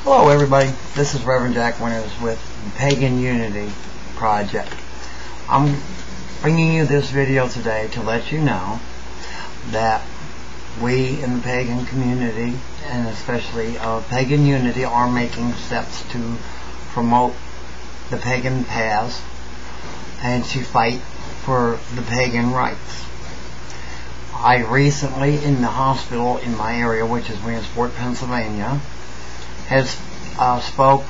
Hello everybody, this is Reverend Jack Winters with the Pagan Unity Project. I'm bringing you this video today to let you know that we in the pagan community, and especially of Pagan Unity, are making steps to promote the pagan paths and to fight for the pagan rights. I recently, in the hospital in my area, which is Williamsport, Pennsylvania, has spoke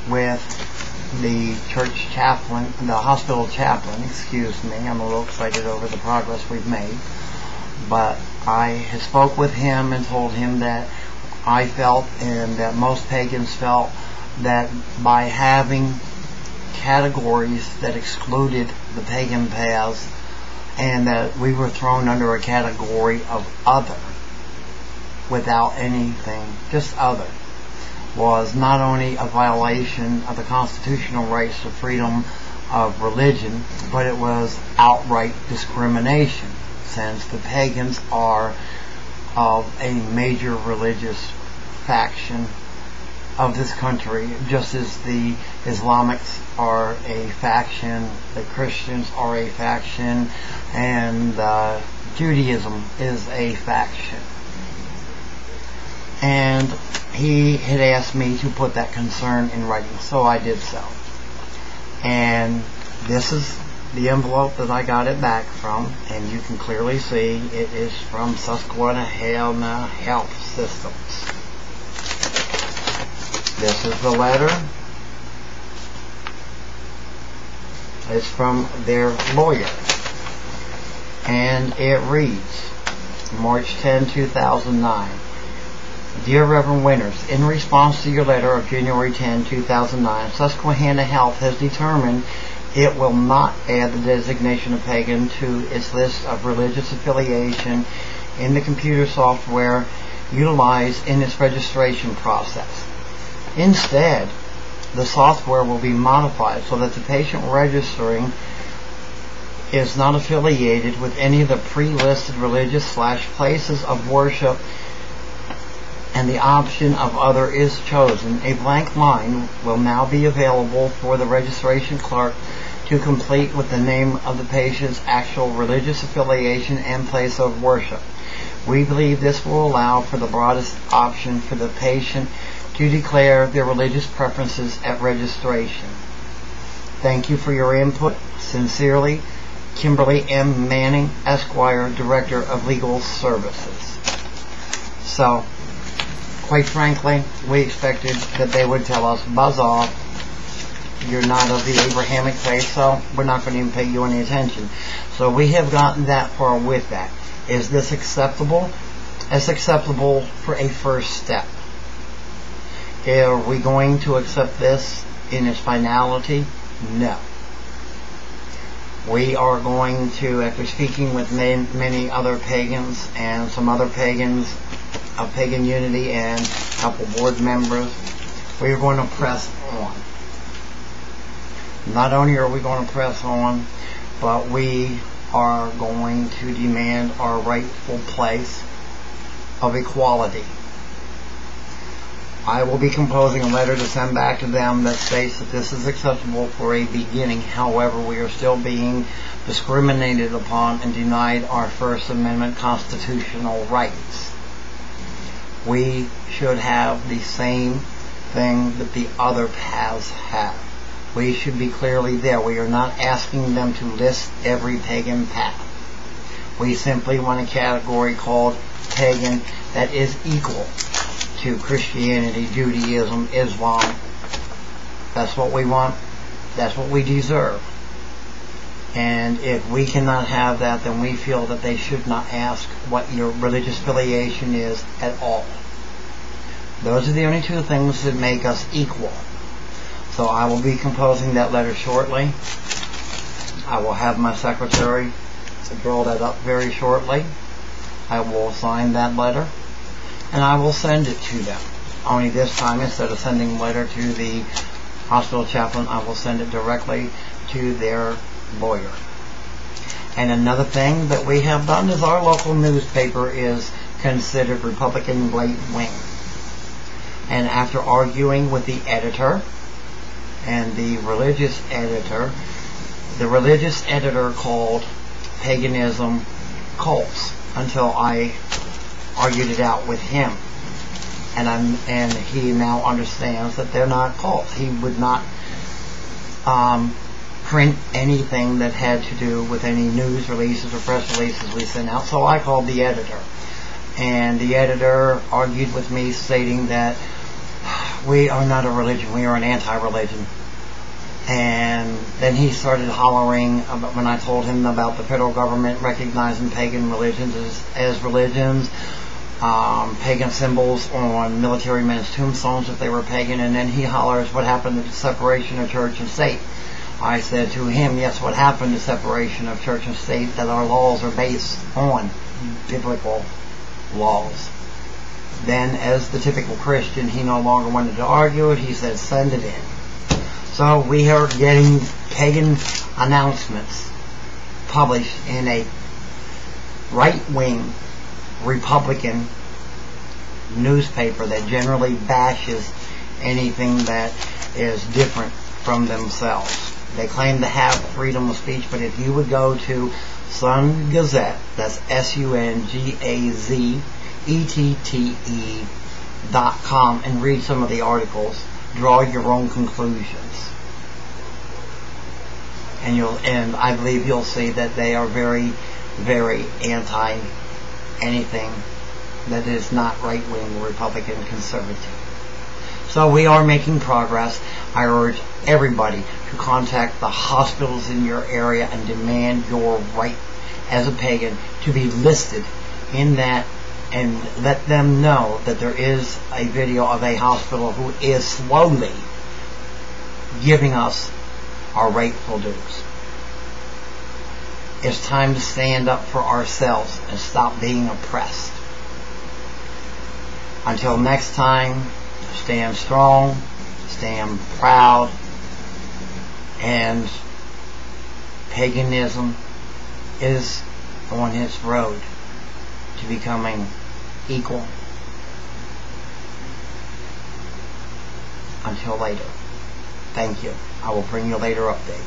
with the church chaplain, the hospital chaplain, excuse me. I'm a little excited over the progress we've made. But I had spoke with him and told him that I felt, and that most pagans felt, that by having categories that excluded the pagan paths, and that we were thrown under a category of other, without anything, just other, was not only a violation of the constitutional rights to freedom of religion, but it was outright discrimination, since the pagans are of a major religious faction of this country, just as the Islamics are a faction, the Christians are a faction, and Judaism is a faction. And he had asked me to put that concern in writing, so I did so. And this is the envelope that I got it back from, and you can clearly see it is from Susquehanna Health Systems. This is the letter. It's from their lawyer, and it reads, March 10, 2009. Dear Reverend Winters, in response to your letter of January 10, 2009, Susquehanna Health has determined it will not add the designation of pagan to its list of religious affiliation in the computer software utilized in its registration process. Instead, the software will be modified so that the patient registering is not affiliated with any of the pre-listed religious / places of worship, and the option of other is chosen. A blank line will now be available for the registration clerk to complete with the name of the patient's actual religious affiliation and place of worship. We believe this will allow for the broadest option for the patient to declare their religious preferences at registration. Thank you for your input. Sincerely, Kimberly M. Manning, Esquire, Director of Legal Services. So, quite frankly, we expected that they would tell us, buzz off, you're not of the Abrahamic faith, so we're not going to even pay you any attention. So we have gotten that far with that. Is this acceptable? It's acceptable for a first step. Are we going to accept this in its finality? No. We are going to, after speaking with many other pagans and some other pagans of Pagan Unity and a couple board members, we are going to press on. Not only are we going to press on, but we are going to demand our rightful place of equality. I will be composing a letter to send back to them that states that this is acceptable for a beginning. However, we are still being discriminated upon and denied our First Amendment constitutional rights. We should have the same thing that the other paths have. We should be clearly there. We are not asking them to list every pagan path. We simply want a category called pagan that is equal to Christianity, Judaism, Islam. That's what we want. That's what we deserve. And if we cannot have that, then we feel that they should not ask what your religious affiliation is at all. Those are the only two things that make us equal. So I will be composing that letter shortly. I will have my secretary to draw that up very shortly. I will sign that letter, and I will send it to them. Only this time, instead of sending a letter to the hospital chaplain, I will send it directly to their lawyer. And another thing that we have done is our local newspaper is considered Republican right-wing. And after arguing with the editor and the religious editor called paganism cults until I argued it out with him. And he now understands that they're not cults. He would not print anything that had to do with any news releases or press releases we sent out. So I called the editor. And the editor argued with me, stating that we are not a religion, we are an anti-religion. And then he started hollering about when I told him about the federal government recognizing pagan religions as religions, pagan symbols on military men's tombstones if they were pagan, and then he hollers, what happened to the separation of church and state? I said to him, yes, what happened to separation of church and state, that our laws are based on biblical laws. Then, as the typical Christian, he no longer wanted to argue it. He said, send it in. So we are getting pagan announcements published in a right-wing Republican newspaper that generally bashes anything that is different from themselves. They claim to have freedom of speech, but if you would go to Sun Gazette, that's SUNGAZETTE.com, and read some of the articles, draw your own conclusions. And I believe you'll see that they are very, very anti anything that is not right-wing Republican conservative. So we are making progress. I urge everybody to contact the hospitals in your area and demand your right as a pagan to be listed in that, and let them know that there is a video of a hospital who is slowly giving us our rightful dues. It's time to stand up for ourselves and stop being oppressed. Until next time, stand strong, stand proud, and paganism is on its road to becoming equal. Until later. Thank you. I will bring you a later update.